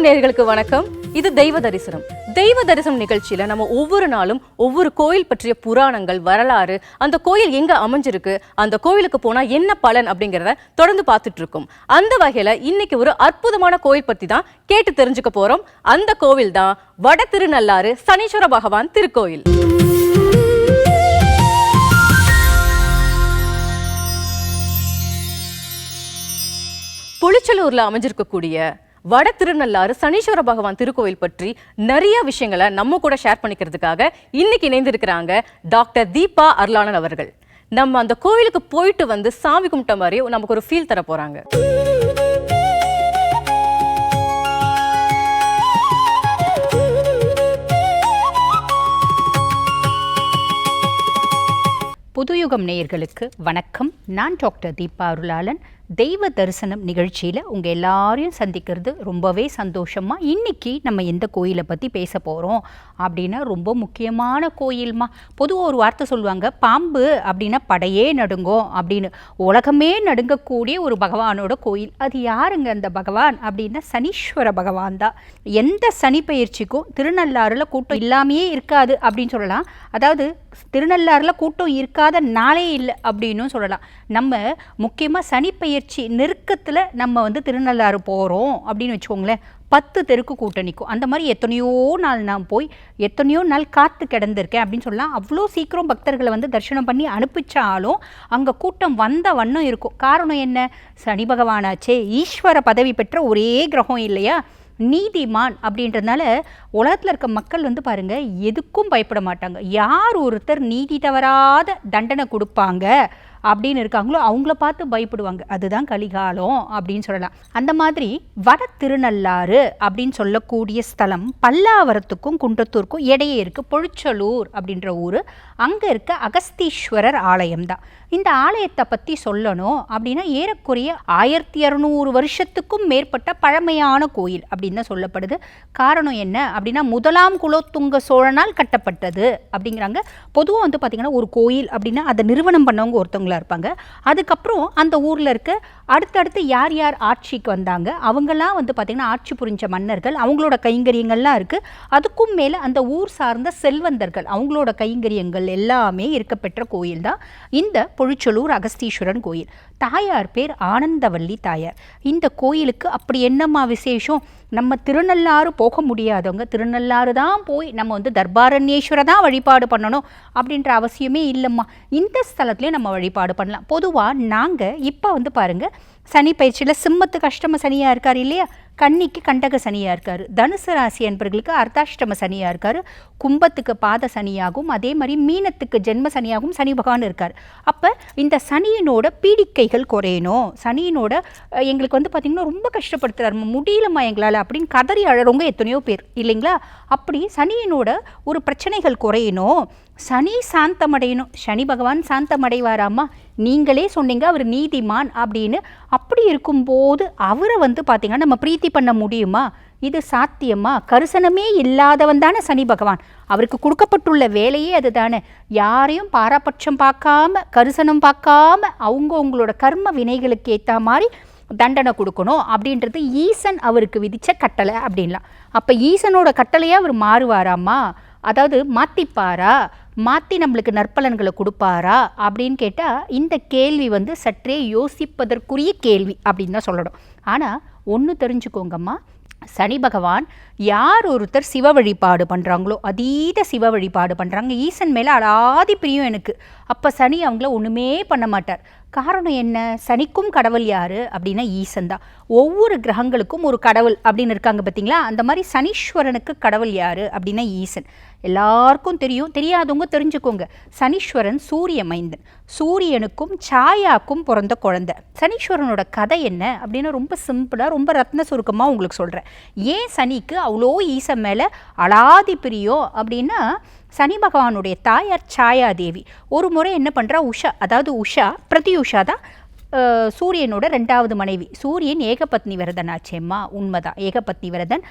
நேயர்களுக்கு வணக்கம். இது தெய்வ தரிசனம். தெய்வ தரிசனம் நிகழ்ச்சியில நம்ம ஒவ்வொரு நாளும் ஒவ்வொரு கோயில் பற்றிய புராணங்கள், வரலாறு, அந்த கோயில் எங்க அமைஞ்சிருக்கு, அந்த கோயிலுக்கு போனா என்ன பலன் அப்படிங்கிறத தொடர்ந்து பார்த்துட்டு இருக்கோம். அந்த வகையில இன்னைக்கு ஒரு அற்புதமான கோயில் பத்தி தான் கேட்டு தெரிஞ்சுக்க போறோம். அந்த கோவில் தான் வட திருநள்ளாறு சனீஸ்வர பகவான் திருக்கோயில். புளிச்சலூர்ல அமைஞ்சிருக்கக்கூடிய வட திருநள்ளாறு சனீஸ்வர பகவான் திருக்கோவில் பற்றி நிறைய விஷயங்களை நம்ம கூட ஷேர் பண்ணிக்கிறதுக்காக இன்னைக்கு இணைந்திருக்கிறாங்க டாக்டர் தீபா அருளாளன் அவர்கள். நம்ம அந்த கோயிலுக்கு போயிட்டு வந்து சாமி கும்பிட்ட மாதிரி நமக்கு ஒரு ஃபீல் தர போறாங்க. புதுயுகம் நேயர்களுக்கு வணக்கம். நான் டாக்டர் தீபா அருளாளன். தெய்வ தரிசனம் நிகழ்ச்சியில் உங்கள் எல்லாரையும் சந்திக்கிறது ரொம்பவே சந்தோஷமாக. இன்றைக்கி நம்ம எந்த கோயிலை பற்றி பேச போகிறோம் அப்படின்னா ரொம்ப முக்கியமான கோயில்மா. பொதுவாக ஒரு வார்த்தை சொல்லுவாங்க, பாம்பு அப்படின்னா படையே நடுங்கும் அப்படின்னு. உலகமே நடுங்கக்கூடிய ஒரு பகவானோட கோயில். அது யாருங்க அந்த பகவான் அப்படின்னா சனீஸ்வர பகவான் தான். எந்த சனி பயிற்சிக்கும் திருநள்ளாறில் கூட்டம் இல்லாமையே இருக்காது அப்படின்னு சொல்லலாம். அதாவது திருநள்ளாறில் கூட்டம் இருக்காத நாளே இல்லை அப்படின்னும் சொல்லலாம். நம்ம முக்கியமாக சனி பயிற்சி நெருக்கத்தில் நம்ம திருநள்ளாறு போகிறோம் அப்படின்னு வச்சுக்கோங்களேன், 10 தெருக்கு கூட்டம் நிற்கும். அந்த மாதிரி எத்தனையோ நாள் நான் போய் எத்தனையோ நாள் காத்து கிடந்திருக்கேன் அப்படின்னு சொல்லலாம். அவ்வளோ சீக்கிரம் பக்தர்களை தரிசனம் பண்ணி அனுப்பிச்சாலும் அங்கே கூட்டம் வந்த வண்ணம் இருக்கும். காரணம் என்ன? சனி பகவானாச்சே, ஈஸ்வர பதவி பெற்ற ஒரே கிரகம் இல்லையா, நீதிமான் அப்படின்றதுனால உலகத்தில் இருக்க மக்கள் பாருங்கள் எதுக்கும் பயப்பட மாட்டாங்க. யார் ஒருத்தர் நீதி தவறாத தண்டனை கொடுப்பாங்க அப்படின்னு இருக்காங்களோ அவங்கள பார்த்து பயப்படுவாங்க. அதுதான் கலிகாலம் அப்படின்னு சொல்லலாம். அந்த மாதிரி வட திருநள்ளாறு அப்படின்னு சொல்லக்கூடிய ஸ்தலம் பல்லாவரத்துக்கும் குன்றத்தூருக்கும் இடையே இருக்குது. புளிச்சலூர் அப்படின்ற ஊர். அங்கே இருக்க அகஸ்தீஸ்வரர் ஆலயம் தான். இந்த ஆலயத்தை பற்றி சொல்லணும் அப்படின்னா ஏறக்குறைய 1600 வருஷத்துக்கும் மேற்பட்ட பழமையான கோயில் அப்படின்னு தான் சொல்லப்படுது. காரணம் என்ன அப்படின்னா முதலாம் குலோத்துங்க சோழனால் கட்டப்பட்டது அப்படிங்கிறாங்க. பொதுவாக பார்த்திங்கன்னா ஒரு கோயில் அப்படின்னா அதை நிறுவனம் பண்ணவங்க ஒருத்தவங்களாக இருப்பாங்க. அதுக்கப்புறம் அந்த ஊரில் இருக்க அடுத்தடுத்து யார் யார் ஆட்சிக்கு வந்தாங்க அவங்கெல்லாம் பார்த்திங்கன்னா ஆட்சி புரிஞ்ச மன்னர்கள், அவங்களோட கைங்கரியங்கள்லாம் இருக்குது. அதுக்கும் மேலே அந்த ஊர் சார்ந்த செல்வந்தர்கள் அவங்களோட கைங்கரியங்கள் எல்லாமே இருக்கப்பெற்ற கோயில் தான் இந்த புளிச்சலூர் அகஸ்தீஸ்வரன் கோயில். தாயார் பேர் ஆனந்தவல்லி தாயார். இந்த கோயிலுக்கு அப்படி என்னம்மா விசேஷம்? நம்ம திருநள்ளாறு போக முடியாதவங்க திருநள்ளாறு தான் போய் நம்ம தர்பாரண்யேஸ்வரை தான் வழிபாடு பண்ணணும் அப்படின்ற அவசியமே இல்லைம்மா. இந்த ஸ்தலத்துலேயே நம்ம வழிபாடு பண்ணலாம். பொதுவாக நாங்கள் இப்போ பாருங்கள் சனி பயிற்சியில் சிம்மத்துக்கு அஷ்டம சனியாக இருக்கார் இல்லையா, கன்னிக்கு கண்டக சனியாக இருக்கார், தனுசு ராசி என்பர்களுக்கு அர்த்தாஷ்டம சனியாக இருக்கார், கும்பத்துக்கு பாத சனியாகவும் அதே மாதிரி மீனத்துக்கு ஜென்ம சனியாகவும் சனி பகவான் இருக்கார். அப்போ இந்த சனியினோட பீடிக்கைகள் குறையணும், சனியினோட எங்களுக்கு பார்த்திங்கன்னா ரொம்ப கஷ்டப்படுத்துகிறார், முடியலம்மா எங்களால் அப்படின்னு கதறி அழறவங்க எத்தனையோ பேர் இல்லைங்களா. அப்படி சனியினோட ஒரு பிரச்சனைகள் குறையணும், சனி சாந்தமடையணும். சனி பகவான் சாந்தமடைவாராமா? நீங்களே சொன்னீங்க அவர் நீதிமான் அப்படின்னு. அப்படி இருக்கும்போது அவரை பார்த்திங்கன்னா நம்ம பிரீத்தி பண்ண முடியுமா? இது சாத்தியமா? கரிசனமே இல்லாதவன் தானே சனி பகவான். அவருக்கு கொடுக்கப்பட்டுள்ள வேலையே அது தானே. யாரையும் பாராபட்சம் பார்க்காம கரிசனம் பார்க்காம அவங்களோட கர்ம வினைகளுக்கு ஏற்ற மாதிரி தண்டனை கொடுக்கணும் அப்படின்றது ஈசன் அவருக்கு விதித்த கட்டளை அப்படின்லாம். அப்போ ஈசனோட கட்டளையாக அவர் மாறுவாராமா? அதாவது மாற்றிப்பாரா, மாற்றி நம்மளுக்கு நற்பலன்களை கொடுப்பாரா அப்படின்னு கேட்டால் இந்த கேள்வி சற்றே யோசிப்பதற்குரிய கேள்வி அப்படின்னு தான் சொல்லணும். ஆனால் ஒன்று தெரிஞ்சுக்கோங்கம்மா, சனி பகவான் யார் ஒருத்தர் சிவ வழிபாடு பண்ணுறாங்களோ, அதீத சிவ வழிபாடு பண்ணுறாங்க, ஈசன் மேலே அலாதி பிரியம் எனக்கு, அப்போ சனி அவங்கள ஒன்றுமே பண்ண மாட்டார். காரணம் என்ன? சனிக்கும் கடவுள் யார் அப்படின்னா ஈசன் தான். ஒவ்வொரு கிரகங்களுக்கும் ஒரு கடவுள் அப்படின்னு இருக்காங்க பார்த்தீங்களா, அந்த மாதிரி சனீஸ்வரனுக்கு கடவுள் யார் அப்படின்னா ஈசன். எல்லாருக்கும் தெரியும், தெரியாதவங்க தெரிஞ்சுக்கோங்க. சனீஸ்வரன் சூரிய மைந்தன், சூரியனுக்கும் சாயாக்கும் பிறந்த குழந்தை. சனீஸ்வரனோட கதை என்ன அப்படின்னா ரொம்ப சிம்பிளாக ரொம்ப ரத்ன சுருக்கமாக உங்களுக்கு சொல்கிறேன். ஏன் சனிக்கு அவ்வளோ ஈசன் மேலே அலாதி பிரியம் அப்படின்னா, சனி பகவானுடைய தாயார் சாயாதேவி ஒரு முறை என்ன பண்ணுறா, உஷா, அதாவது உஷா பிரதியுஷா தான் சூரியனோட 2வது மனைவி. சூரியன் ஏகபத்னி விரதன் ஆச்சேம்மா, உண்மைதான், ஏகபத்னி விரதன்.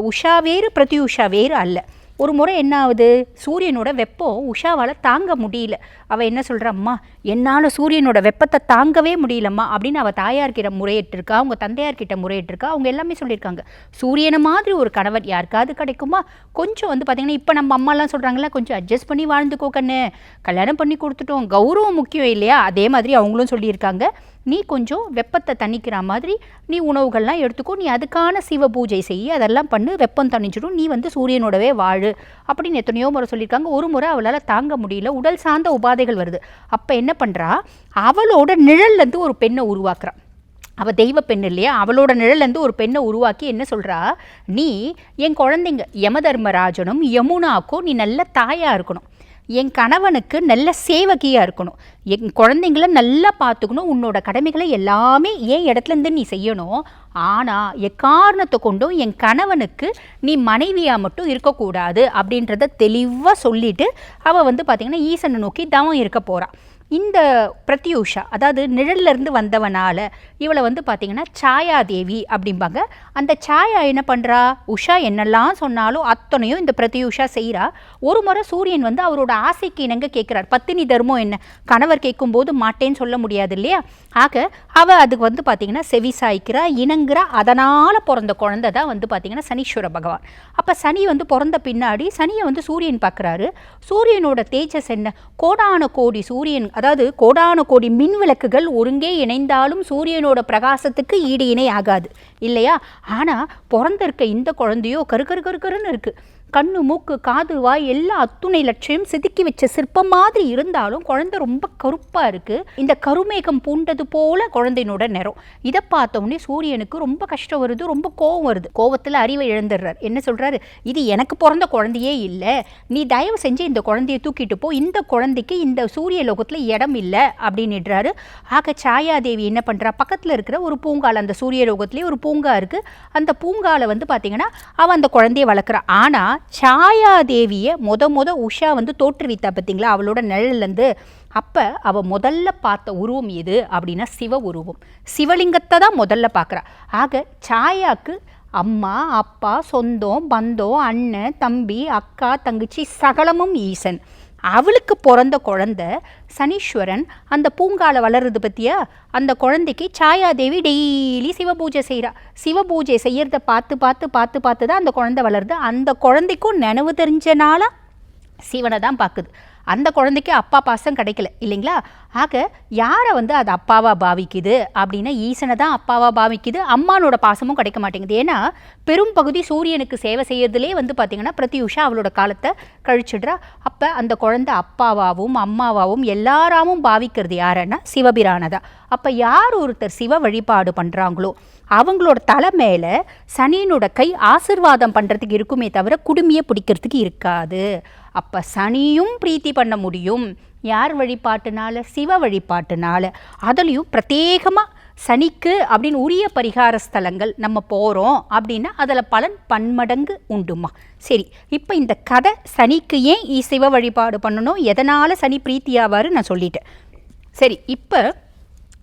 உஷா வேறு பிரதியுஷா வேறு அல்ல. ஒரு முறை என்ன ஆகுது, சூரியனோட வெப்பம் உஷாவால் தாங்க முடியல. அவள் என்ன சொல்கிறா, அம்மா என்னால் சூரியனோட வெப்பத்தை தாங்கவே முடியலம்மா அப்படின்னு அவள் தாயார்கிட்ட முறையிட்டிருக்கா, அவங்க தந்தையார்கிட்ட முறையிட்டிருக்கா. அவங்க எல்லாமே சொல்லியிருக்காங்க, சூரியனை மாதிரி ஒரு கணவர் யாருக்காவது கிடைக்குமா? கொஞ்சம் வந்து பார்த்திங்கன்னா இப்போ நம்ம அம்மாலாம் சொல்கிறாங்களா, கொஞ்சம் அட்ஜஸ்ட் பண்ணி வாழ்ந்துக்கோ கண்ணு, கல்யாணம் பண்ணி கொடுத்துட்டோம், கௌரவம் முக்கியம் இல்லையா? அதே மாதிரி அவங்களும் சொல்லியிருக்காங்க, நீ கொஞ்சம் வெப்பத்தை தணிக்கிற மாதிரி நீ உணவுகள்லாம் எடுத்துக்கோ, நீ அதுக்கான சிவ பூஜை செய்ய, அதெல்லாம் பண்ணு, வெப்பம் தணிச்சிடும், நீ வந்து சூரியனோடவே வாழு அப்படின்னு எத்தனையோ முறை சொல்லியிருக்காங்க. ஒரு முறை அவளால் தாங்க முடியல, உடல் சார்ந்த உபாதைகள் வருது. அப்போ என்ன பண்ணுறா, அவளோட நிழல்லேருந்து ஒரு பெண்ணை உருவாக்குறான். அவள் தெய்வ பெண் இல்லையா, அவளோட நிழல்லேருந்து ஒரு பெண்ணை உருவாக்கி என்ன சொல்கிறா, நீ என் குழந்தைங்க யமதர்மராஜனும் யமுனாக்கும் நீ நல்ல தாயாக இருக்கணும், என் கணவனுக்கு நல்ல சேவகியாக இருக்கணும், என் குழந்தைங்கள நல்லா பார்த்துக்கணும், உன்னோட கடமைகளை எல்லாமே என் இடத்துலேருந்து நீ செய்யணும். ஆனால் எக்காரணத்தை கொண்டும் என் கணவனுக்கு நீ மனைவியாக மட்டும் இருக்கக்கூடாது அப்படின்றத தெளிவாக சொல்லிவிட்டு அவள் வந்து பார்த்திங்கன்னா ஈசனை நோக்கி தவம் இருக்க போகிறாள். இந்த பிரத்யூஷா, அதாவது நிழல்லேருந்து வந்தவனால இவளை வந்து பார்த்திங்கன்னா சாயாதேவி அப்படிம்பாங்க. அந்த சாயா என்ன பண்ணுறா, உஷா என்னெல்லாம் சொன்னாலும் அத்தனையும் இந்த பிரத்யூஷா செய்கிறா. ஒரு முறை சூரியன் வந்து அவரோட ஆசைக்கு இணங்க கேட்குறார். பத்தினி தர்மம் என்ன, கணவர் கேட்கும்போது மாட்டேன்னு சொல்ல முடியாது இல்லையா? ஆக அவள் அதுக்கு வந்து பார்த்திங்கன்னா செவி சாய்க்கிறா, இணங்குறா. அதனால் பிறந்த குழந்தை தான் வந்து பார்த்திங்கன்னா சனீஸ்வர பகவான். அப்போ சனி வந்து பிறந்த பின்னாடி சனியை வந்து சூரியன் பார்க்குறாரு. சூரியனோட தேஜஸ் என்ன, கோடான கோடி சூரியன், அதாவது கோடான கோடி மின் விளக்குகள் ஒருங்கே இணைந்தாலும் சூரியனோட பிரகாசத்துக்கு ஈடு இணை ஆகாது இல்லையா? ஆனால் பிறந்திருக்க இந்த குழந்தையோ கரு கரு கரு கருன்னு இருக்குது. கண்ணு மூக்கு காது வாய் எல்லா அத்துணை லட்சம் செதுக்கி வச்ச சிற்பம் மாதிரி இருந்தாலும் குழந்தை ரொம்ப கருப்பாக இருக்குது. இந்த கருமேகம் பூண்டது போல குழந்தையினோட நிறம். இதை பார்த்தோன்னே சூரியனுக்கு ரொம்ப கஷ்டம் வருது, ரொம்ப கோவம் வருது. கோவத்தில் அறிவை இழந்துடுறார். என்ன சொல்கிறாரு, இது எனக்கு பிறந்த குழந்தையே இல்லை, நீ தயவு செஞ்சு இந்த குழந்தையை தூக்கிட்டு போ, இந்த குழந்தைக்கு இந்த சூரிய லோகத்தில் இடம் இல்லை அப்படின்னுடுறாரு. ஆக சாயாதேவி என்ன பண்ணுறா, பக்கத்தில் இருக்கிற ஒரு பூங்கால, அந்த சூரிய லோகத்துலேயே ஒரு பூங்கா இருக்குது, அந்த பூங்கால வந்து பார்த்திங்கன்னா அவன் அந்த குழந்தையை வளர்க்குறான். ஆனால் சாயாதேவியை முத உஷா வந்து தோற்றுவித்தா பார்த்தீங்களா அவளோட நிழல்லேருந்து. அப்போ அவள் முதல்ல பார்த்த உருவம் எது அப்படின்னா சிவ உருவம். சிவலிங்கத்தை தான் முதல்ல பார்க்குறா. ஆக சாயாக்கு அம்மா அப்பா சொந்தம் பந்தம் அண்ணன் தம்பி அக்கா தங்கச்சி சகலமும் ஈசன். அவளுக்கு பிறந்த குழந்தை சனீஸ்வரன் அந்த பூங்கால வளருது பற்றியா, அந்த குழந்தைக்கு சாயாதேவி டெய்லி சிவபூஜை செய்கிறா. சிவபூஜை செய்கிறத பார்த்து பார்த்து பார்த்து பார்த்து தான் அந்த குழந்தை வளருது. அந்த குழந்தைக்கும் நினைவு தெரிஞ்சனால சிவனை தான் பார்க்குது. அந்த குழந்தைக்கு அப்பா பாசம் கிடைக்கல இல்லைங்களா? ஆக யாரை வந்து அது அப்பாவாக பாவிக்குது அப்படின்னா ஈசனை தான் அப்பாவாக பாவிக்குது. அம்மானோட பாசமும் கிடைக்க மாட்டேங்குது. ஏன்னா பெரும் பகுதி சூரியனுக்கு சேவை செய்யறதுலே வந்து பார்த்திங்கன்னா பிரத்யூஷா அவளோட காலத்தை கழிச்சிடுறா. அப்போ அந்த குழந்தை அப்பாவாகவும் அம்மாவாகவும் எல்லாராமும் பாவிக்கிறது யாருன்னா சிவபிரானதா. அப்போ யார் ஒருத்தர் சிவ வழிபாடு பண்ணுறாங்களோ அவங்களோட தலை மேலே சனியினோட கை ஆசிர்வாதம் பண்ணுறதுக்கு இருக்குமே தவிர குடுமையை பிடிக்கிறதுக்கு இருக்காது. அப்போ சனியும் பிரீத்தி பண்ண முடியும். யார் வழிபாட்டுனால? சிவ வழிபாட்டுனால. அதுலேயும் பிரத்யேகமாக சனிக்கு அப்படின்னு உரிய பரிகார ஸ்தலங்கள் நம்ம போகிறோம் அப்படின்னா அதில் பலன் பன்மடங்கு உண்டுமா. சரி, இப்போ இந்த கதை சனிக்கு ஏன் சிவ வழிபாடு பண்ணணும், எதனால் சனி பிரீத்தியாவாரு நான் சொல்லிட்டேன். சரி, இப்போ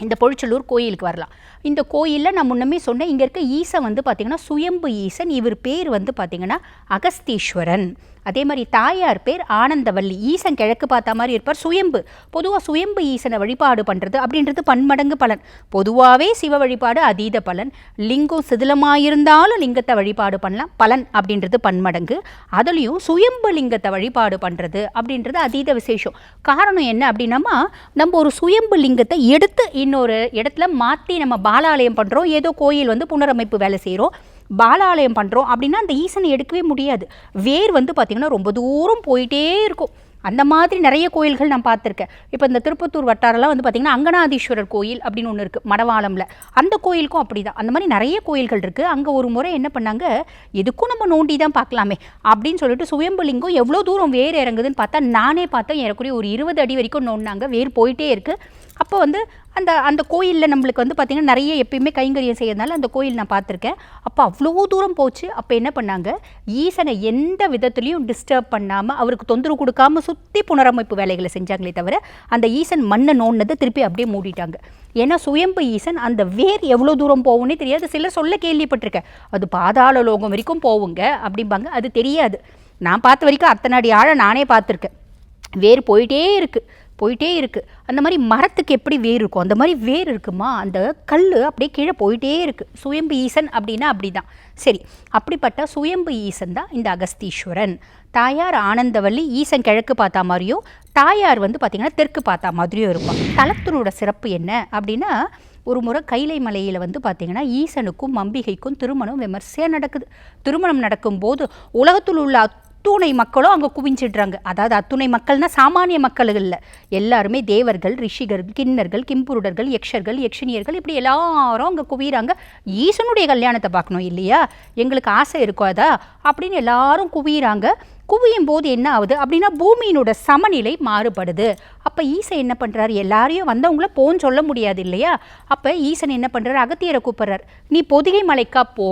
இந்த பொழிச்சலூர் கோயிலுக்கு வரலாம். இந்த கோயிலில் நான் முன்னமே சொன்னேன், இங்கே இருக்க ஈசன் வந்து பார்த்திங்கன்னா சுயம்பு ஈசன். இவர் பேர் வந்து பார்த்திங்கன்னா அகஸ்தீஸ்வரன். அதே மாதிரி தாயார் பேர் ஆனந்தவல்லி. ஈசன் கிழக்கு பார்த்த மாதிரி இருப்பார். சுயம்பு, பொதுவாக சுயம்பு ஈசனை வழிபாடு பண்ணுறது அப்படின்றது பன்மடங்கு பலன். பொதுவாகவே சிவ வழிபாடு அதீத பலன். லிங்கம் சிதிலமாயிருந்தாலும் லிங்கத்தை வழிபாடு பண்ணலாம், பலன் அப்படின்றது பன்மடங்கு. அதுலேயும் சுயம்பு லிங்கத்தை வழிபாடு பண்ணுறது அப்படின்றது அதீத விசேஷம். காரணம் என்ன அப்படின்னா, நம்ம ஒரு சுயம்பு லிங்கத்தை எடுத்து இன்னொரு இடத்துல மாற்றி நம்ம பாலாலயம் பண்ணுறோம். ஏதோ கோயில் வந்து புனரமைப்பு வேலை செய்கிறோம், பாலாலயம் பண்ணுறோம் அப்படின்னா அந்த ஈசனை எடுக்கவே முடியாது. வேர் வந்து பார்த்திங்கன்னா ரொம்ப தூரம் போயிட்டே இருக்கும். அந்த மாதிரி நிறைய கோயில்கள் நான் பார்த்துருக்கேன். இப்போ இந்த திருப்பத்தூர் வட்டாரெல்லாம் வந்து பார்த்திங்கன்னா அங்கநாதீஸ்வரர் கோயில் அப்படின்னு ஒன்று இருக்குது மடவாளமில். அந்த கோயிலுக்கும் அப்படி தான். அந்த மாதிரி நிறைய கோயில்கள் இருக்குது. அங்கே ஒரு முறை என்ன பண்ணாங்க, எதுக்கும் நம்ம நோண்டி தான் பார்க்கலாமே அப்படின்னு சொல்லிட்டு சுயம்புலிங்கம் எவ்வளோ தூரம் வேர் இறங்குதுன்னு பார்த்தா, நானே பார்த்தேன் ஏறக்குறைய ஒரு 20 அடி வரைக்கும் நோண்டினாங்க. வேர் போயிட்டே இருக்குது. அப்போ வந்து அந்த கோயிலில் நம்மளுக்கு வந்து பார்த்திங்கன்னா நிறைய எப்பயுமே கைங்கரியம் செய்யறதுனால அந்த கோயில் நான் பார்த்துருக்கேன். அப்போ அவ்வளோ தூரம் போச்சு. அப்போ என்ன பண்ணாங்க, ஈசனை எந்த விதத்துலையும் டிஸ்டர்ப் பண்ணாமல் அவருக்கு தொந்தரவு கொடுக்காமல் சுற்றி புனரமைப்பு வேலைகளை செஞ்சாங்களே தவிர அந்த ஈசன் மண்ணை நோண்டினதை திருப்பி அப்படியே மூடிட்டாங்க. ஏன்னா சுயம்பு ஈசன் அந்த வேர் எவ்வளோ தூரம் போகும்னே தெரியாது. சிலர் சொல்ல கேள்விப்பட்டிருக்கேன், அது பாதாள லோகம் வரைக்கும் போவுங்க அப்படிம்பாங்க. அது தெரியாது. நான் பார்த்த வரைக்கும் அத்தனை அடி ஆழம் நானே பார்த்துருக்கேன். வேர் போயிட்டே இருக்குது. அந்த மாதிரி மரத்துக்கு எப்படி வேர் இருக்கும் அந்த மாதிரி வேர் இருக்குமா, அந்த கல் அப்படியே கீழே போயிட்டே இருக்குது. சுயம்பு ஈசன் அப்படின்னா அப்படி தான். சரி, அப்படிப்பட்ட சுயம்பு ஈசன் தான் இந்த அகஸ்தீஸ்வரன். தாயார் ஆனந்தவல்லி ஈசன் கிழக்கு பார்த்தா மாதிரியும் தாயார் வந்து பார்த்திங்கன்னா தெற்கு பார்த்தா மாதிரியும் இருப்பான். தலத்தினோட சிறப்பு என்ன அப்படின்னா, ஒரு முறை கைலை மலையில் வந்து பார்த்திங்கன்னா ஈசனுக்கும் அம்பிகைக்கும் திருமணம் விமர்சையாக நடக்குது. திருமணம் நடக்கும்போது உலகத்தில் உள்ள அத்துணை மக்களும் அங்கே குவிஞ்சிடுறாங்க. அதாவது அத்துணை மக்கள்னால் சாமானிய மக்கள் இல்லை, எல்லாருமே தேவர்கள், ரிஷிகள், கிண்ணர்கள், கிம்புருடர்கள், யக்ஷர்கள், யக்ஷினியர்கள், இப்படி எல்லாரும் அங்கே குவிகிறாங்க. ஈசனுடைய கல்யாணத்தை பார்க்கணும் இல்லையா, எங்களுக்கு ஆசை இருக்காதா அப்படின்னு எல்லாரும் குவிகிறாங்க. குவியும் போது என்ன ஆகுது அப்படின்னா பூமியினோட சமநிலை மாறுபடுது. அப்போ ஈசன் என்ன பண்ணுறாரு, எல்லாரையும் வந்தவங்கள போன்னு சொல்ல முடியாது இல்லையா. அப்போ ஈசன் என்ன பண்ணுறாரு, அகத்தியரை கூப்பிட்றாரு. நீ பொதிகை மலைக்கா போ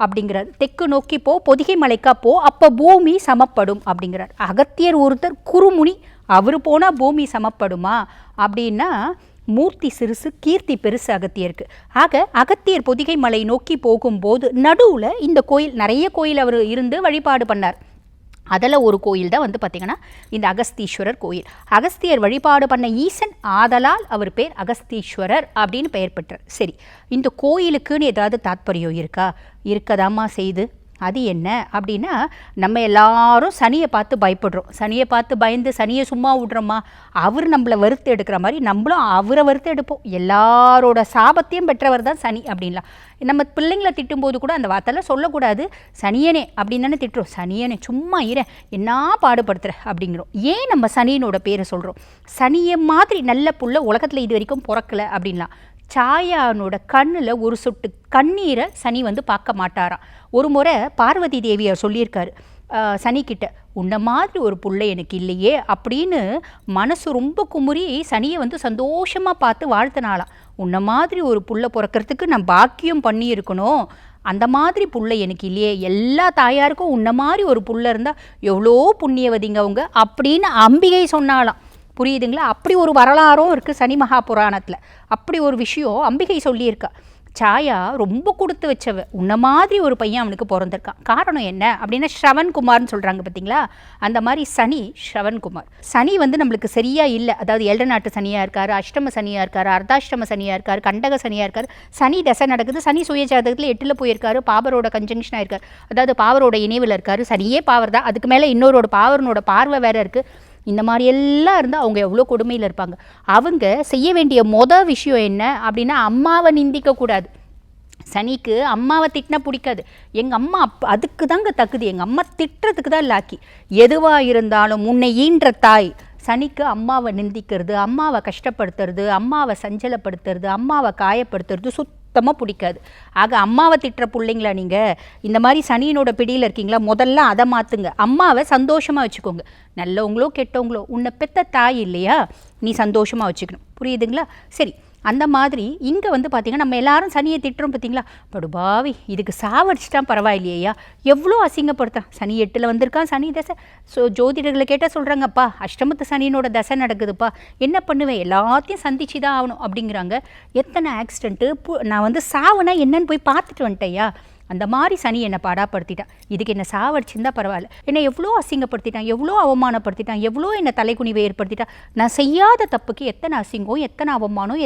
அப்படிங்கிறார். தெற்கு நோக்கி போ, பொதிகை மலைக்கா போ, அப்போ பூமி சமப்படும் அப்படிங்கிறார். அகத்தியர் ஒருத்தர் குறுமுனி, அவர் போனால் பூமி சமப்படுமா அப்படின்னா மூர்த்தி சிறுசு கீர்த்தி பெருசு அகத்தியருக்கு. ஆக அகத்தியர் பொதிகை மலை நோக்கி போகும்போது நடுவில் இந்த கோயில், நிறைய கோயில் அவர் இருந்து வழிபாடு பண்ணார். அதில் ஒரு கோயில் தான் வந்து பார்த்திங்கன்னா இந்த அகஸ்தீஸ்வரர் கோயில். அகஸ்தியர் வழிபாடு பண்ண ஈசன் ஆதலால் அவர் பேர் அகஸ்தீஸ்வரர் அப்படின்னு பெயர் பெற்றார். சரி, இந்த கோயிலுக்குன்னு ஏதாவது தாத்பரியம் இருக்கதாம்மா செய்து. அது என்ன அப்படின்னா, நம்ம எல்லாரும் சனியை பார்த்து பயப்படுறோம். சனியை பார்த்து பயந்து சனியை சும்மா விட்றோமா, அவர் நம்மளை வறுத்து எடுக்கிற மாதிரி நம்மளும் அவரை வறுத்து எடுப்போம். எல்லாரோட சாபத்தையும் பெற்றவர் தான் சனி அப்படின்லாம். நம்ம பிள்ளைங்களை திட்டும்போது கூட அந்த வார்த்தைலாம் சொல்லக்கூடாது. சனியனே அப்படின்னு தானே திட்டுறோம். சனியனே சும்மா இரு, என்ன பாடுபடுத்துகிற அப்படிங்கிறோம். ஏன் நம்ம சனியனோட பேரை சொல்கிறோம்? சனியை மாதிரி நல்ல புள்ள உலகத்தில் இது வரைக்கும் பிறக்கலை அப்படின்லாம். சாயானோட கண்ணில் ஒரு சொட்டு கண்ணீரை சனி வந்து பார்க்க மாட்டாராம். ஒரு முறை பார்வதி தேவியார் சொல்லியிருக்காரு சனிக்கிட்ட, உன்ன மாதிரி ஒரு புள்ளை எனக்கு இல்லையே அப்படின்னு மனசு ரொம்ப குமுறி சனியை வந்து சந்தோஷமாக பார்த்து வாழ்த்தினாலாம். உன்ன மாதிரி ஒரு புள்ள பிறக்கிறதுக்கு நான் பாக்கியம் பண்ணியிருக்கணும், அந்த மாதிரி புள்ளை எனக்கு இல்லையே, எல்லா தாயாருக்கும் உன்ன மாதிரி ஒரு புள்ள இருந்தால் எவ்வளோ புண்ணியவதிங்க அவங்க அப்படின்னு அம்பிகை சொன்னாலாம். புரியுதுங்களா? அப்படி ஒரு வரலாறும் இருக்குது சனி மகா புராணத்தில். அப்படி ஒரு விஷயம் அம்பிகை சொல்லியிருக்கா. சாயா ரொம்ப கொடுத்து வச்சவ, உன்ன மாதிரி ஒரு பையன் அவனுக்கு பிறந்திருக்கான். காரணம் என்ன அப்படின்னா ஸ்ரவன்குமார்னு சொல்கிறாங்க பார்த்தீங்களா, அந்த மாதிரி சனி ஸ்ரவன்குமார். சனி வந்து நம்மளுக்கு சரியாக இல்லை. அதாவது ஏழரை நாட்டு சனியாக இருக்கார், அஷ்டம சனியாக இருக்கார், அர்த்தாஷ்டம சனியாக இருக்கார், கண்டக சனியாக இருக்கார். சனி தசை நடக்குது. சனி சுயஜாதகத்தில் 8ல் போயிருக்காரு, பாவரோட கன்ஜங்ஷனாக இருக்கார். அதாவது பாவரோட இணைவில் இருக்கார். சனியே பாவர் தான், அதுக்கு மேலே இன்னொரு பாவரனோட பார்வை வேறு இருக்குது. இந்த மாதிரி எல்லாம் இருந்தால் அவங்க எவ்வளோ கொடுமையில் இருப்பாங்க. அவங்க செய்ய வேண்டிய விஷயம் என்ன அப்படின்னா, அம்மாவை நிந்திக்கக்கூடாது. சனிக்கு அம்மாவை திட்டினா பிடிக்காது. எங்கள் அம்மா அதுக்கு தாங்க தக்குது, எங்கள் அம்மா திட்டுறதுக்கு தான் லாக்கி. எதுவாக இருந்தாலும் உன்னை ஈன்ற தாய். சனிக்கு அம்மாவை நிந்திக்கிறது, அம்மாவை கஷ்டப்படுத்துறது, அம்மாவை சஞ்சலப்படுத்துறது, அம்மாவை காயப்படுத்துறது சுத்தமாக பிடிக்காது. ஆக அம்மாவை திட்டுற பிள்ளைங்களா நீங்கள் இந்த மாதிரி சனியினோட பிடியில் இருக்கீங்களா, முதல்ல அதை மாற்றுங்க. அம்மாவை சந்தோஷமாக வச்சுக்கோங்க. நல்லவங்களோ கெட்டவங்களோ உன்னை பெத்த தாய் இல்லையா, நீ சந்தோஷமாக வச்சுக்கணும். புரியுதுங்களா? சரி, அந்த மாதிரி இங்கே வந்து பார்த்திங்கன்னா நம்ம எல்லாரும் சனியை திட்டுறோம் பார்த்தீங்களா, படுபாவி இதுக்கு சாவடிச்சிட்டான் பரவாயில்லையா, எவ்வளோ அசிங்கப்படுத்தான். சனி 8ல் வந்திருக்கான், சனி தசை. ஜோதிடர்களை கேட்டால் சொல்கிறாங்கப்பா அஷ்டமத்து சனியினோட தசை நடக்குதுப்பா, என்ன பண்ணுவேன், எல்லாத்தையும் சந்திச்சு தான் ஆகணும் அப்படிங்கிறாங்க. எத்தனை ஆக்சிடென்ட்டு, நான் வந்து சாவுனா என்னன்னு போய் பார்த்துட்டு வந்துட்டேயா, அந்த மாதிரி சனி என்னை பாடாப்படுத்திட்டான். இதுக்கு என்னை சாவடிச்சிருந்தா பரவாயில்ல, என்னை எவ்வளோ அசிங்கப்படுத்திட்டான், எவ்வளோ அவமானப்படுத்திட்டான், எவ்வளோ என்னை தலைக்குனிவை ஏற்படுத்திட்டான். நான் செய்யாத தப்புக்கு எத்தனை அசிங்கம், எத்தனை அவமானம்,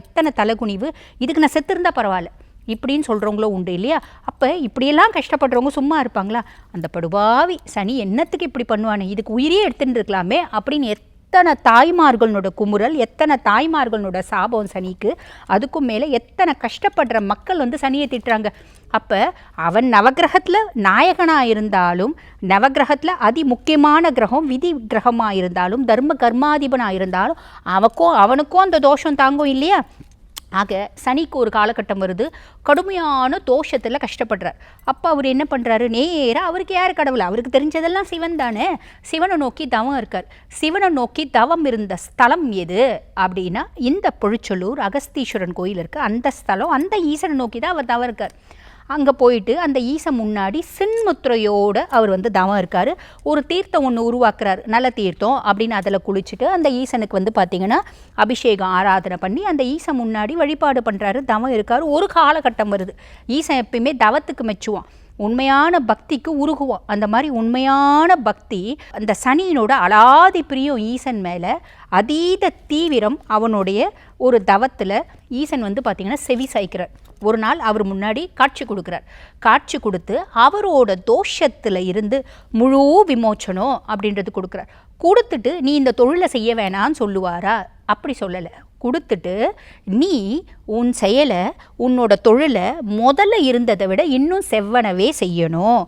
எத்தனை தலைக்குனிவு, இதுக்கு நான் செத்துருந்தா பரவாயில்ல இப்படின்னு சொல்கிறவங்களும் உண்டு இல்லையா. அப்போ இப்படியெல்லாம் கஷ்டப்படுறவங்க சும்மா இருப்பாங்களா? அந்த படுபாவி சனி என்னத்துக்கு இப்படி பண்ணுவானே, இதுக்கு உயிரே எடுத்துகிட்டு இருக்கலாமே அப்படின்னு எத்தனை தாய்மார்களோட குமுறல், எத்தனை தாய்மார்களோட சாபம் சனிக்கு. அதுக்கும் மேலே எத்தனை கஷ்டப்படுற மக்கள் வந்து சனியை திட்டுறாங்க. அப்போ அவன் நவகிரகத்தில் நாயகனாக இருந்தாலும், நவகிரகத்தில் அதி முக்கியமான கிரகம் விதி கிரகமாக இருந்தாலும், தர்ம கர்மாதிபனாக இருந்தாலும் அவனுக்கும் அந்த தோஷம் தாங்கும் இல்லையா. ஆக சனிக்கு ஒரு காலகட்டம் வருது, கடுமையான தோஷத்தில் கஷ்டப்படுறார். அப்போ அவர் என்ன பண்ணுறாரு, நேராக அவருக்கு யார் கடவுள், அவருக்கு தெரிஞ்சதெல்லாம் சிவன் தானே, சிவனை நோக்கி தவம் இருக்கார். சிவனை நோக்கி தவம் இருந்த ஸ்தலம் எது அப்படின்னா இந்த பொழிச்சலூர் அகஸ்தீஸ்வரன் கோயில் இருக்குது. அந்த ஸ்தலம், அந்த ஈசனை நோக்கி தான் அவர் தவம் இருக்கார். அங்கே போயிட்டு அந்த ஈசன் முன்னாடி சின்முத்திரையோடு அவர் வந்து தவம் இருக்கார். ஒரு தீர்த்தம் ஒன்று உருவாக்குறாரு, நல்ல தீர்த்தம் அப்படின்னு அதில் குளிச்சுட்டு அந்த ஈசனுக்கு வந்து பார்த்திங்கன்னா அபிஷேகம் ஆராதனை பண்ணி அந்த ஈசன் முன்னாடி வழிபாடு பண்ணுறாரு, தவம் இருக்கார். ஒரு காலகட்டம் வருது, ஈசன் எப்பயுமே தவத்துக்கு மெச்சுவான். உண்மையான பக்திக்கு உருகுவோம். அந்த மாதிரி உண்மையான பக்தி அந்த சனியினோட அலாதி பிரியம் ஈசன் மேலே, அதீத தீவிரம் அவனுடைய ஒரு தவத்தில் ஈசன் வந்து பார்த்திங்கன்னா செவி சாய்க்கிறார். ஒரு நாள் அவர் முன்னாடி காட்சி கொடுக்குறார். காட்சி கொடுத்து அவரோட தோஷத்தில் இருந்து முழு விமோச்சனம் அப்படின்றது கொடுக்குறார். கொடுத்துட்டு நீ இந்த தொழிலை செய்ய வேணான்னு சொல்லுவாரா? அப்படி சொல்லலை. கொடுத்துட்டு நீ உன் செயலை, உன்னோட தொழிலை முதல்ல இருந்ததை விட இன்னும் செவ்வனவே செய்யணும்.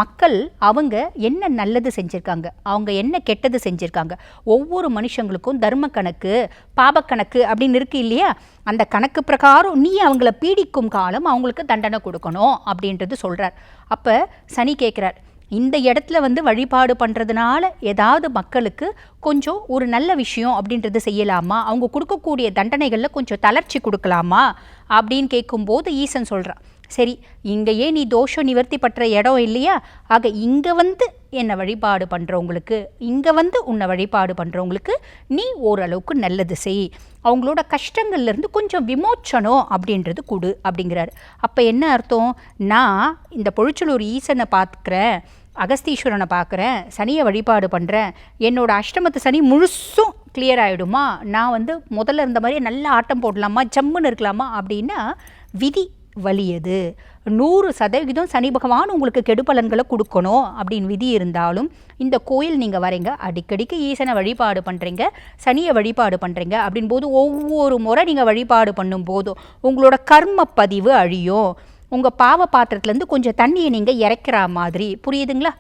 மக்கள் அவங்க என்ன நல்லது செஞ்சுருக்காங்க, அவங்க என்ன கெட்டது செஞ்சுருக்காங்க, ஒவ்வொரு மனுஷங்களுக்கும் தர்ம கணக்கு பாபக்கணக்கு அப்படின்னு இருக்கு இல்லையா, அந்த கணக்கு பிரகாரம் நீ அவங்கள பீடிக்கும் காலம் அவங்களுக்கு தண்டனை கொடுக்கணும் அப்படின்றது சொல்கிறார். அப்போ சனி கேட்குறார், இந்த இடத்துல வந்து வழிபாடு பண்ணுறதுனால ஏதாவது மக்களுக்கு கொஞ்சம் ஒரு நல்ல விஷயம் அப்படின்றது செய்யலாமா, அவங்க கொடுக்கக்கூடிய தண்டனைகளில் கொஞ்சம் தளர்ச்சி கொடுக்கலாமா அப்படின்னு கேட்கும்போது ஈசன் சொல்கிறான், சரி இங்கேயே நீ தோஷம் நிவர்த்தி பற்ற இடம் இல்லையா, ஆக இங்கே வந்து என்னை வழிபாடு பண்ணுறவங்களுக்கு, இங்கே வந்து உன்னை வழிபாடு பண்ணுறவங்களுக்கு நீ ஓரளவுக்கு நல்லது செய், அவங்களோட கஷ்டங்கள்லேருந்து கொஞ்சம் விமோச்சனம் அப்படின்றது கொடு அப்படிங்கிறாரு. அப்போ என்ன அர்த்தம், நான் இந்த பொழிச்சலூர் ஈசனை பார்க்குறேன், அகஸ்தீஸ்வரனை பார்க்குறேன், சனியை வழிபாடு பண்ணுறேன், என்னோட அஷ்டமத்து சனி முழுசும் கிளியர் ஆகிடுமா, நான் வந்து முதல்ல இருந்த மாதிரியே நல்லா ஆட்டம் போடலாமா, ஜம்முன்னு இருக்கலாமா அப்படின்னா விதி வலியது. 100% சனி பகவான் உங்களுக்கு கெடுபலன்களை கொடுக்கணும் அப்படின்னு விதி இருந்தாலும் இந்த கோயில் நீங்கள் வரீங்க, அடிக்கடிக்கு ஈசனை வழிபாடு பண்ணுறீங்க, சனியை வழிபாடு பண்ணுறீங்க அப்படின் போது ஒவ்வொரு முறை நீங்கள் வழிபாடு பண்ணும் போதும் உங்களோட கர்ம பதிவு அழியும். உங்கள் பாவ பாத்திரத்துலேருந்து கொஞ்சம் தண்ணியை நீங்கள் இறைக்கிற மாதிரி, புரியுதுங்களா?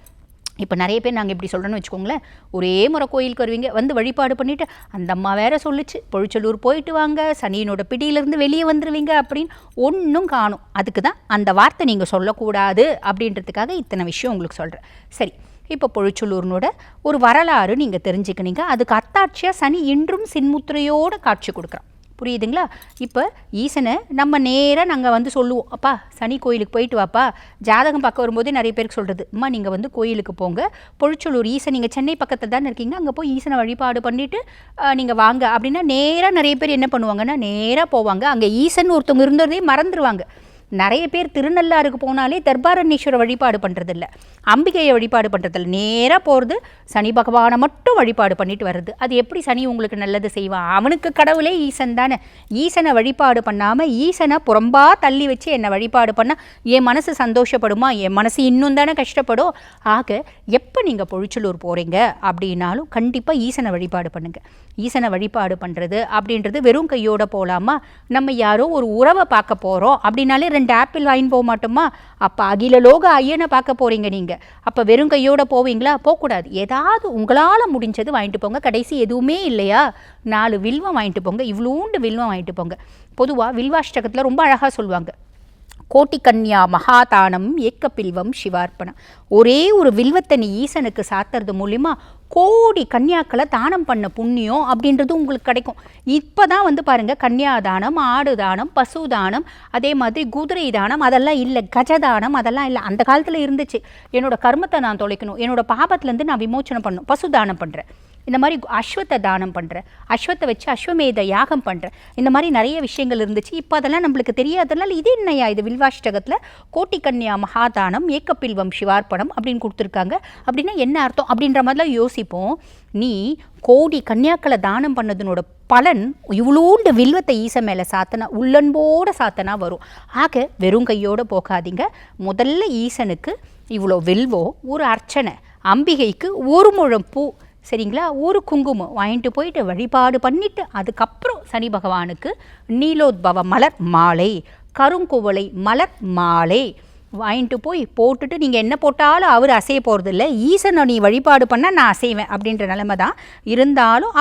இப்போ நிறைய பேர் நாங்கள் இப்படி சொல்கிறோன்னு வச்சுக்கோங்களேன், ஒரே முறை கோயிலுக்கு வருவீங்க, வந்து வழிபாடு பண்ணிவிட்டு அந்த அம்மா வேற சொல்லிச்சு பொழிச்சலூர் போயிட்டு வாங்க, சனியினோட பிடியிலேருந்து வெளியே வந்துடுவீங்க அப்படின்னு ஒன்றும் காணும். அதுக்கு தான் அந்த வார்த்தை நீங்கள் சொல்லக்கூடாது அப்படின்றதுக்காக இத்தனை விஷயம் உங்களுக்கு சொல்கிறேன். சரி, இப்போ பொழிச்சலூர்னோட ஒரு வரலாறு நீங்கள் தெரிஞ்சுக்கினீங்க, அதுக்கு அத்தாட்சியாக சனி இன்றும் சின்முத்திரையோடு காட்சி கொடுக்குறான். புரியுதுங்களா? இப்போ ஈசனை நம்ம நேராக நாங்கள் வந்து சொல்லுவோம், அப்பா சனி கோயிலுக்கு போயிட்டு வாப்பா, ஜாதகம் பார்க்க வரும்போதே நிறைய பேருக்கு சொல்கிறது, அம்மா நீங்கள் வந்து கோயிலுக்கு போங்க, பொழிச்சலூர் ஈசன் நீங்கள் சென்னை பக்கத்தில் தானே இருக்கீங்க, அங்கே போய் ஈசனை வழிபாடு பண்ணிவிட்டு நீங்கள் வாங்க அப்படின்னா நேராக நிறைய பேர் என்ன பண்ணுவாங்கன்னா நேராக போவாங்க. அங்கே ஈசன் ஒருத்தவங்க இருந்ததே மறந்துடுவாங்க. நிறைய பேர் திருநள்ளாருக்கு போனாலே தர்பாரண்யேஸ்வர வழிபாடு பண்ணுறதில்ல, அம்பிகையை வழிபாடு பண்ணுறதில்ல, நேராக போகிறது சனி பகவானை மட்டும் வழிபாடு பண்ணிட்டு வர்றது. அது எப்படி சனி உங்களுக்கு நல்லது செய்வான்? அவனுக்கு கடவுளே ஈசன் தானே. ஈசனை வழிபாடு பண்ணாமல் ஈசனை புறம்பா தள்ளி வச்சு என்னை வழிபாடு பண்ணால் என் மனசு சந்தோஷப்படுமா? என் மனசு இன்னும் தானே கஷ்டப்படும். ஆக எப்போ நீங்கள் பொழிச்சலூர் போகிறீங்க அப்படின்னாலும் கண்டிப்பாக ஈசனை வழிபாடு பண்ணுங்கள். ஈசனை வழிபாடு பண்ணுறது அப்படின்றது வெறும் கையோடு போகலாமா? நம்ம யாரோ ஒரு உறவை பார்க்க போகிறோம் அப்படின்னாலே 2 ஆப்பிள் வாங்கி போக மாட்டோமா? அப்போ அகில லோக ஐயனை பார்க்க போகிறீங்க நீங்கள், அப்போ வெறும் கையோடு போவீங்களா? போகக்கூடாது. ஏதாவது உங்களால் முடிஞ்சது வாங்கிட்டு போங்க. கடைசி எதுவுமே இல்லையா, 4 வில்வம் வாங்கிட்டு போங்க, இவ்வளோண்டு வில்வம் வாங்கிட்டு போங்க. பொதுவாக வில்வாஷ்டகத்தில் ரொம்ப அழகாக சொல்லுவாங்க, கோட்டி கன்யா மகாதானம் ஏக்க பில்வம் சிவார்ப்பணம். ஒரே ஒரு வில்வத்தை நீ ஈசனுக்கு சாத்துறது மூலிமா கோடி கன்யாக்களை தானம் பண்ண புண்ணியம் அப்படின்றது உங்களுக்கு கிடைக்கும். இப்போ தான் வந்து பாருங்கள், கன்யாதானம், ஆடு தானம், பசு தானம், அதே மாதிரி குதிரை தானம் அதெல்லாம் இல்லை, கஜதானம் அதெல்லாம் இல்லை. அந்த காலத்தில் இருந்துச்சு. என்னோடய கர்மத்தை நான் தொலைக்கணும், என்னோடய பாபத்துலேருந்து நான் விமோச்சனம் பண்ணணும், பசு தானம் பண்ணுறேன். இந்த மாதிரி அஸ்வத்தை தானம் பண்ணுறேன், அஸ்வத்தை வச்சு அஸ்வமேத யாகம் பண்ணுறேன். இந்த மாதிரி நிறைய விஷயங்கள் இருந்துச்சு. இப்போ அதெல்லாம் நம்மளுக்கு தெரியாதனால இது என்னையா இது வில்வாஷ்டகத்தில் கோட்டி கன்யா மகாதானம் ஏக்கப்பில்வம் சிவார்ப்பணம் அப்படின்னு கொடுத்துருக்காங்க. அப்படின்னா என்ன அர்த்தம் அப்படின்ற மாதிரிலாம் யோசிப்போம். நீ கோடி கன்யாக்களை தானம் பண்ணதுனோட பலன் இவ்வளோண்டு வில்வத்தை ஈச மேலே சாத்தனா, உள்ளன்போடு சாத்தனா வரும். ஆக வெறும் கையோடு போகாதீங்க. முதல்ல ஈசனுக்கு இவ்வளோ வில்வோ, ஒரு அர்ச்சனை, அம்பிகைக்கு 1 முழம் பூ, சரிங்களா, ஒரு குங்குமம் வாங்கிட்டு போயிட்டு வழிபாடு பண்ணிவிட்டு அதுக்கப்புறம் சனி பகவானுக்கு நீலோத்பவ மலர் மாலை, கருங்குவளை மலர் மாலை வாங்கிட்டு போய் போட்டுட்டு நீங்கள் என்ன போட்டாலும் அவர் அசைய போகிறது இல்லை. ஈசனை நீ வழிபாடு பண்ணால் நான் அசைவேன் அப்படின்ற நிலைமை தான் இருந்தாலும்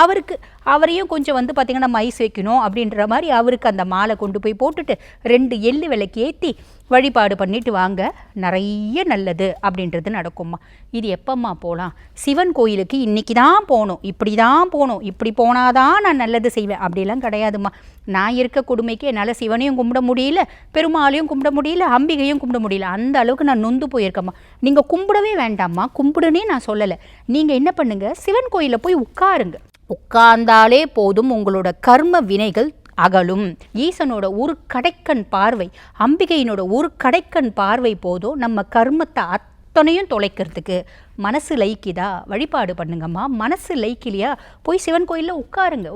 அவரையும் கொஞ்சம் வந்து பார்த்திங்கன்னா மைஸ் வைக்கணும் அப்படின்ற மாதிரி அவருக்கு அந்த மாலை கொண்டு போய் போட்டுட்டு 2 எள்ளு விளக்கு ஏற்றி வழிபாடு பண்ணிட்டு வாங்க, நிறைய நல்லது அப்படின்றது நடக்கும்மா. இது எப்பம்மா போகலாம்? சிவன் கோயிலுக்கு இன்றைக்கி தான் போகணும், இப்படி தான் போகணும், இப்படி போனாதான் நான் நல்லது செய்வேன் அப்படிலாம் கிடையாதும்மா. நான் இருக்க கொடுமைக்கு என்னால் சிவனையும் கும்பிட முடியல, பெருமாளையும் கும்பிட முடியல, அம்பிகையும் கும்பிட முடியல. அந்த அளவுக்கு நான் நொந்து போயிருக்கேம்மா. நீங்கள் கும்பிடவே வேண்டாம்மா, கும்பிடுனே நான் சொல்லலை. நீங்கள் என்ன பண்ணுங்கள், சிவன் கோயிலில் போய் உட்காருங்க. உட்கார்ந்தாலே போதும், உங்களோட கர்ம வினைகள் அகலும். ஈசனோட ஒரு கடைக்கண் பார்வை, அம்பிகையினோட ஒரு கடைக்கண் பார்வை போதும் நம்ம கர்மத்தை அத்தனையும் தொலைக்கிறதுக்கு. மனசு லைக்குதா, வழிபாடு பண்ணுங்கம்மா. மனசு லைக்கிலையா, போய் சிவன் கோயிலில்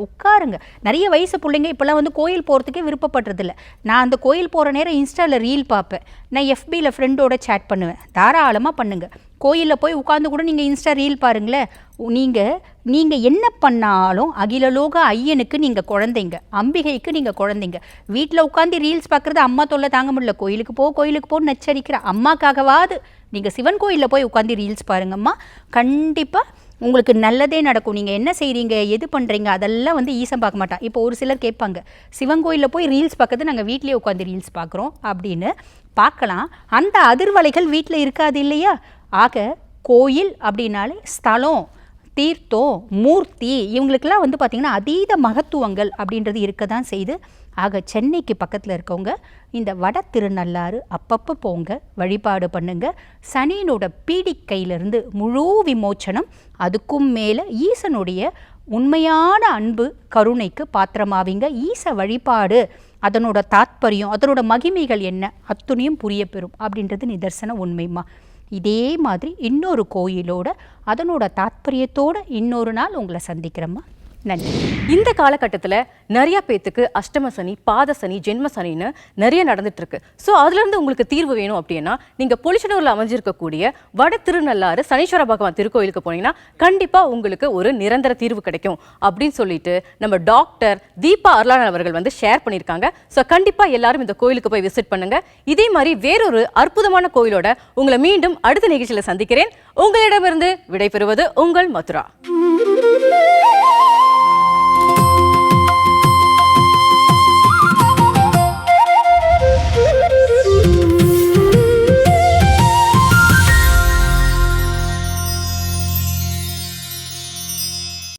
உட்காருங்க. நிறைய வயசு பிள்ளைங்க இப்போல்லாம் வந்து கோயில் போகிறதுக்கே விருப்பப்படுறதில்ல. நான் அந்த கோயில் போகிற நேரம் இன்ஸ்டாவில் ரீல் பார்ப்பேன், நான் எஃபியில் ஃப்ரெண்டோட சேட் பண்ணுவேன். தாராளமாக பண்ணுங்கள். கோயிலில் போய் உட்காந்து கூட நீங்கள் இன்ஸ்டா ரீல் பாருங்களேன். நீங்கள் என்ன பண்ணாலும் அகிலலோக ஐயனுக்கு நீங்கள் குழந்தைங்க, அம்பிகைக்கு நீங்கள் குழந்தைங்க. வீட்டில் உட்காந்து ரீல்ஸ் பார்க்குறது அம்மா தொல்லை தாங்க முடியல. கோயிலுக்கு போ நச்சரிக்கிற அம்மாக்காகவாது நீங்கள் சிவன் கோயிலில் போய் உட்காந்து ரீல்ஸ் பாருங்கம்மா. கண்டிப்பாக உங்களுக்கு நல்லதே நடக்கும். நீங்கள் என்ன செய்கிறீங்க, எது பண்ணுறீங்க, அதெல்லாம் வந்து ஈசன் பார்க்க மாட்டான். இப்போ ஒரு சிலர் கேட்பாங்க, சிவன் கோயிலில் போய் ரீல்ஸ் பார்க்கறது நாங்கள் வீட்லேயே உட்காந்து ரீல்ஸ் பார்க்குறோம் அப்படின்னு. பார்க்கலாம், அந்த அதிர்வலைகள் வீட்டில் இருக்காது இல்லையா? ஆக கோயில் அப்படின்னாலே ஸ்தலம், தீர்த்தம், மூர்த்தி, இவங்களுக்கெல்லாம் வந்து பார்த்திங்கன்னா அதீத மகத்துவங்கள் அப்படின்றது இருக்க தான் செய்து. ஆக சென்னைக்கு பக்கத்தில் இருக்கவங்க இந்த வட திருநள்ளாறு அப்பப்போ போங்க, வழிபாடு பண்ணுங்க. சனியினோட பீடிக்கையிலிருந்து முழு விமோச்சனம். அதுக்கும் மேலே ஈசனுடைய உண்மையான அன்பு கருணைக்கு பாத்திரமாவீங்க. ஈச வழிபாடு, அதனோட தாத்பரியம், அதனோட மகிமைகள் என்ன அத்துணையும் புரிய பெறும் அப்படின்றது நிதர்சன உண்மைமா. இதே மாதிரி இன்னொரு கோயிலோட அதனோட தாத்பரியத்தோட இன்னொரு நாள் உங்களை சந்திக்கிறேம்மா. நன்றி. இந்த காலகட்டத்தில் நிறைய பேத்துக்கு அஷ்டம சனி, பாத சனி, ஜென்ம சனின்னு நிறைய நடந்துட்டு இருக்கு. ஸோ அதுலேருந்து உங்களுக்கு தீர்வு வேணும் அப்படின்னா நீங்கள் பொலிச்சனூரில் அமைஞ்சிருக்கக்கூடிய வட திருநள்ளாறு சனீஸ்வர பகவான் திருக்கோயிலுக்கு போனீங்கன்னா கண்டிப்பாக உங்களுக்கு ஒரு நிரந்தர தீர்வு கிடைக்கும் அப்படின்னு சொல்லிட்டு நம்ம டாக்டர் தீபா அருளாளன் அவர்கள் வந்து ஷேர் பண்ணியிருக்காங்க. ஸோ கண்டிப்பாக எல்லாரும் இந்த கோயிலுக்கு போய் விசிட் பண்ணுங்க. இதே மாதிரி வேறொரு அற்புதமான கோயிலோட உங்களை மீண்டும் அடுத்த நிகழ்ச்சியில் சந்திக்கிறேன். உங்களிடமிருந்து விடைபெறுவது உங்கள் மதுரா.